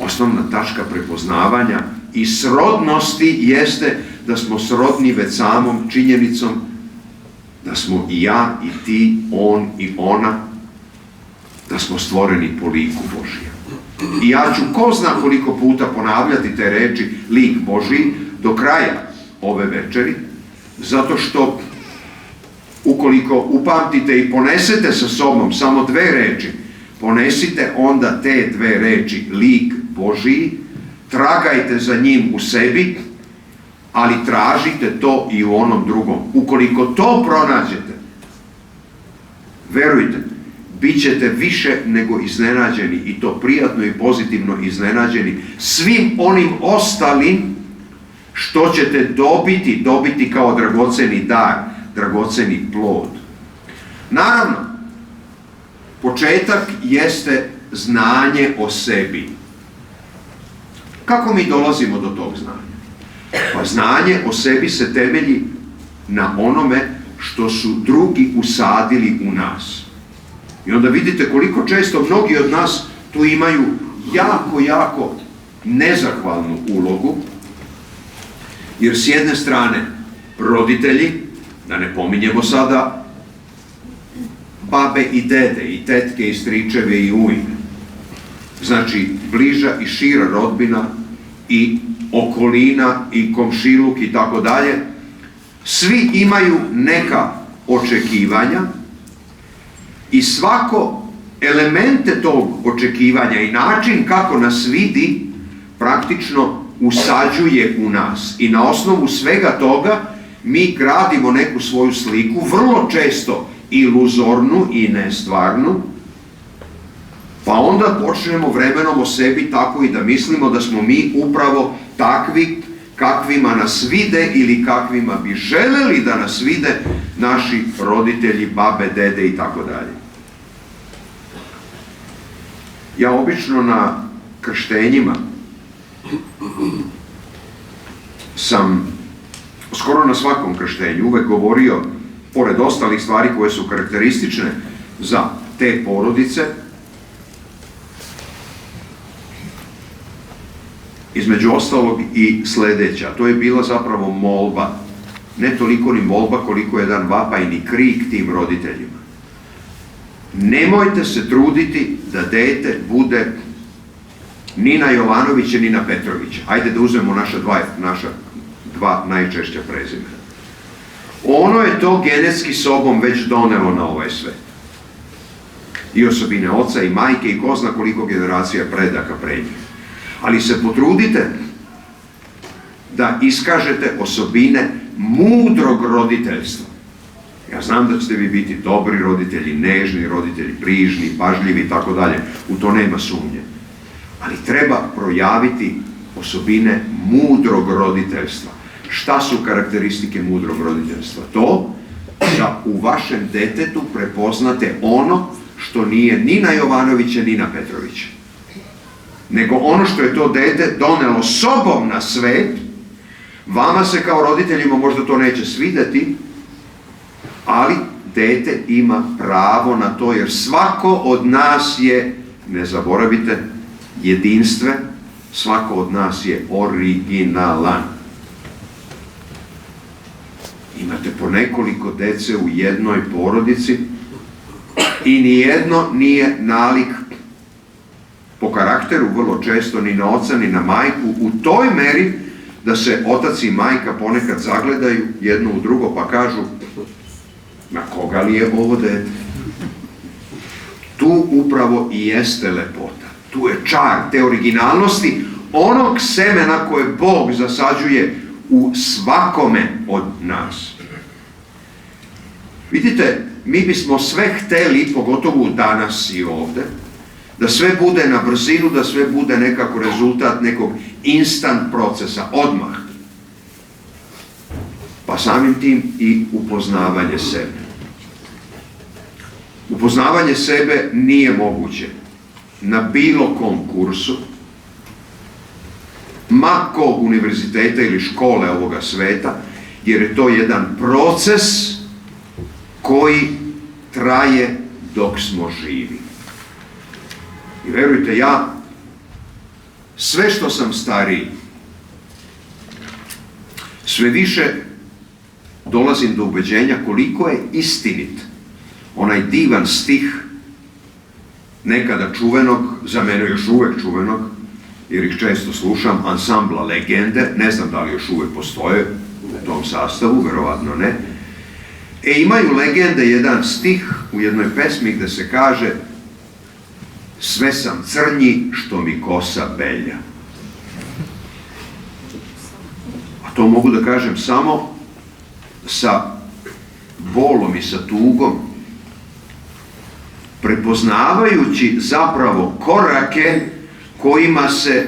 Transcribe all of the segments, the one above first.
osnovna tačka prepoznavanja i srodnosti jeste da smo srodni već samom činjenicom da smo i ja i ti, on i ona, da smo stvoreni po liku Božjem. I ja ću ko zna koliko puta ponavljati te reči lik Božji do kraja ove večeri, zato što ukoliko upamtite i ponesete sa sobom samo dve reči, ponesite onda te dve reči lik Božji, tragajte za njim u sebi, ali tražite to i u onom drugom. Ukoliko to pronađete, verujte, bit ćete više nego iznenađeni, i to prijatno i pozitivno iznenađeni, svim onim ostalim što ćete dobiti kao dragoceni dar, dragoceni plod. Naravno, početak jeste znanje o sebi. Kako mi dolazimo do tog znanja? Pa znanje o sebi se temelji na onome što su drugi usadili u nas. I onda vidite koliko često mnogi od nas tu imaju jako nezahvalnu ulogu, jer s jedne strane roditelji, da ne pominjemo sada babe i dede, i tetke, i stričeve, i ujne, znači bliža i šira rodbina, i okolina, i komšiluk, i tako dalje, svi imaju neka očekivanja i svako elemente tog očekivanja i način kako nas vidi praktično usađuje u nas. I na osnovu svega toga mi gradimo neku svoju sliku, vrlo često iluzornu i nestvarnu, pa onda počnemo vremenom o sebi tako i da mislimo da smo mi upravo takvi kakvima nas vide ili kakvima bi želeli da nas vide naši roditelji, babe, dede i tako dalje. Ja obično na krštenjima sam, skoro na svakom krštenju, uvek govorio, pored ostalih stvari koje su karakteristične za te porodice, između ostalog i sledeća. To je bila zapravo molba. Ne toliko ni molba koliko jedan vapaj ni krik tim roditeljima. Nemojte se truditi da dete bude Nina Jovanovića, Nina Petrovića. Ajde da uzmemo naša dva najčešća prezimena. Ono je to genetski sobom već donelo na ovaj svet. I osobine oca i majke i ko zna koliko generacija predaka pre njih. Ali se potrudite da iskažete osobine mudrog roditeljstva. Ja znam da ćete vi biti dobri roditelji, nežni roditelji, brižni, pažljivi i tako dalje. U to nema sumnje. Ali treba projaviti osobine mudrog roditeljstva. Šta su karakteristike mudrog roditeljstva? To da u vašem detetu prepoznate ono što nije Nina Jovanovića, Nina Petrovića, nego ono što je to dete donelo sobom na svet. Vama se kao roditeljima možda to neće svideti, ali dete ima pravo na to, jer svako od nas je, ne zaboravite, jedinstven, svako od nas je originalan. Imate po nekoliko dece u jednoj porodici i nijedno nije nalik po karakteru vrlo često ni na oca ni na majku u toj meri da se otac i majka ponekad zagledaju jedno u drugo pa kažu na koga li je ovo dete? Tu upravo i jeste lepota. Tu je čar te originalnosti onog semena koje Bog zasađuje u svakome od nas. Vidite, mi bismo sve hteli, pogotovo danas i ovde, da sve bude na brzinu, da sve bude nekako rezultat nekog instant procesa, odmah. Pa samim tim i upoznavanje sebe. Upoznavanje sebe nije moguće na bilo kom kursu, ma kog univerziteta ili škole ovoga sveta, jer je to jedan proces koji traje dok smo živi. I verujte, ja sve što sam stariji, sve više dolazim do ubeđenja koliko je istinit onaj divan stih nekada čuvenog, za mene još uvek čuvenog, jer ih često slušam, ansambla Legende, ne znam da li još uvek postoje u tom sastavu, verovatno ne. Imaju Legende jedan stih u jednoj pesmi gde se kaže: sve sam crnji što mi kosa belja. A to mogu da kažem samo sa bolom i sa tugom, prepoznavajući zapravo korake kojima se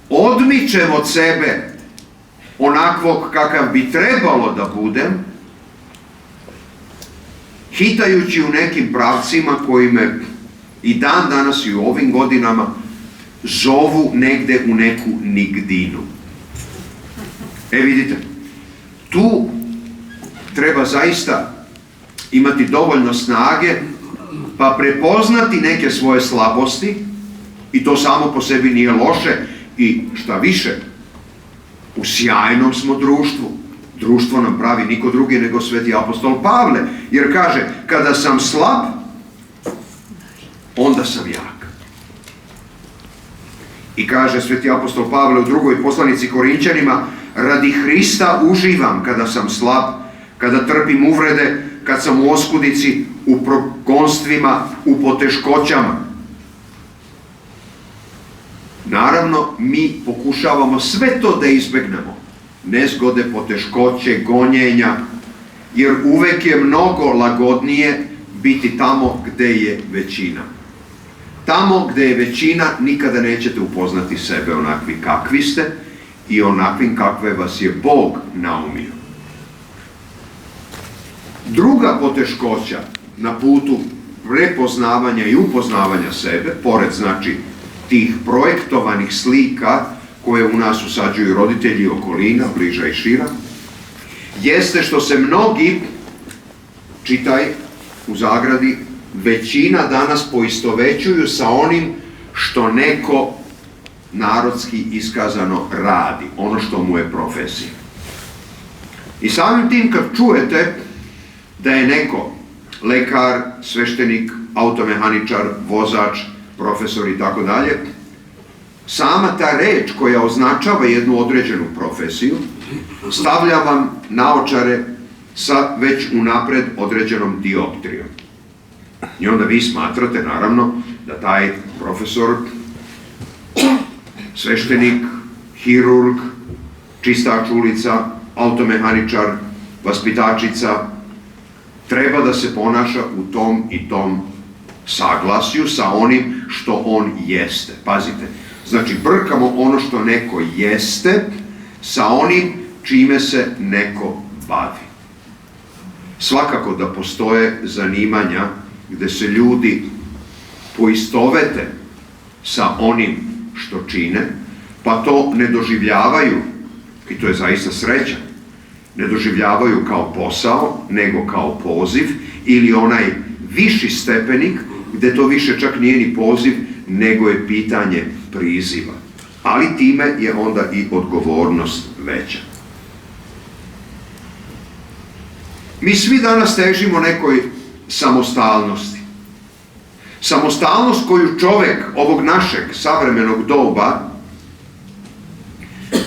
odmičem od sebe onakvog kakav bi trebalo da budem, hitajući u nekim pravcima koji me i dan danas i u ovim godinama zovu negde u neku nigdinu. Vidite, tu treba zaista imati dovoljno snage pa prepoznati neke svoje slabosti, i to samo po sebi nije loše, i šta više, u sjajnom smo društvu. Društvo nam pravi niko drugi nego sveti apostol Pavle, jer kaže: kada sam slab, onda sam jak. I kaže sveti apostol Pavle u drugoj poslanici Korinćanima: radi Hrista uživam kada sam slab, kada trpim uvrede, kad sam u oskudici, u progonstvima, u poteškoćama. Naravno, mi pokušavamo sve to da izbegnemo. Nezgode, poteškoće, gonjenja, jer uvek je mnogo lagodnije biti tamo gde je većina. Tamo gde je većina nikada nećete upoznati sebe onakvi kakvi ste i onakvim kakve vas je Bog naumio. Druga poteškoća na putu prepoznavanja i upoznavanja sebe, pored znači tih projektovanih slika koje u nas usađuju roditelji i okolina, bliža i šira, jeste što se mnogi, čitaj u zagradi, većina danas poistovećuju sa onim što neko narodski iskazano radi, ono što mu je profesija. I samim tim kad čujete da je neko lekar, sveštenik, automehaničar, vozač, profesor i tako dalje, sama ta reč koja označava jednu određenu profesiju stavlja vam naočare sa već unapred određenom dioptrijom. I onda vi smatrate, naravno, da taj profesor, sveštenik, hirurg, čistač ulica, automehaničar, vaspitačica, treba da se ponaša u tom i tom saglasju sa onim što on jeste. Pazite, znači brkamo ono što neko jeste sa onim čime se neko bavi. Svakako da postoje zanimanja gde se ljudi poistovete sa onim što čine, pa to ne doživljavaju, i to je zaista sreća, ne doživljavaju kao posao, nego kao poziv, ili onaj viši stepenik, gde to više čak nije ni poziv, nego je pitanje priziva. Ali time je onda i odgovornost veća. Mi svi danas težimo nekoj samostalnosti. Samostalnost koju čovek ovog našeg savremenog doba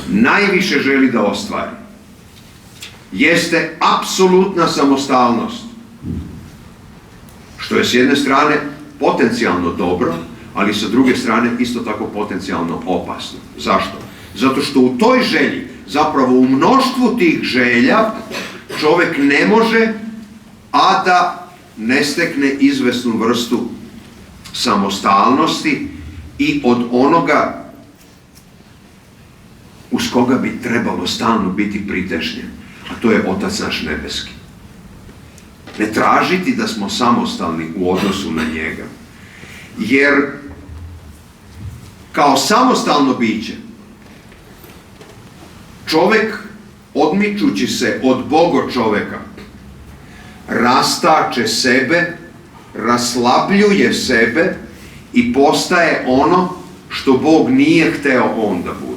najviše želi da ostvari jeste apsolutna samostalnost, što je s jedne strane potencijalno dobro, ali sa druge strane isto tako potencijalno opasno. Zašto? Zato što u toj želji, zapravo u mnoštvu tih želja, čovek ne može, a da ne stekne izvesnu vrstu samostalnosti i od onoga uz koga bi trebalo stalno biti pritežnjen, a to je Otac naš nebeski. Ne tražiti da smo samostalni u odnosu na njega, jer kao samostalno biće čovek, odmičući se od Boga čoveka, rastače sebe, raslabljuje sebe i postaje ono što Bog nije hteo on da bude.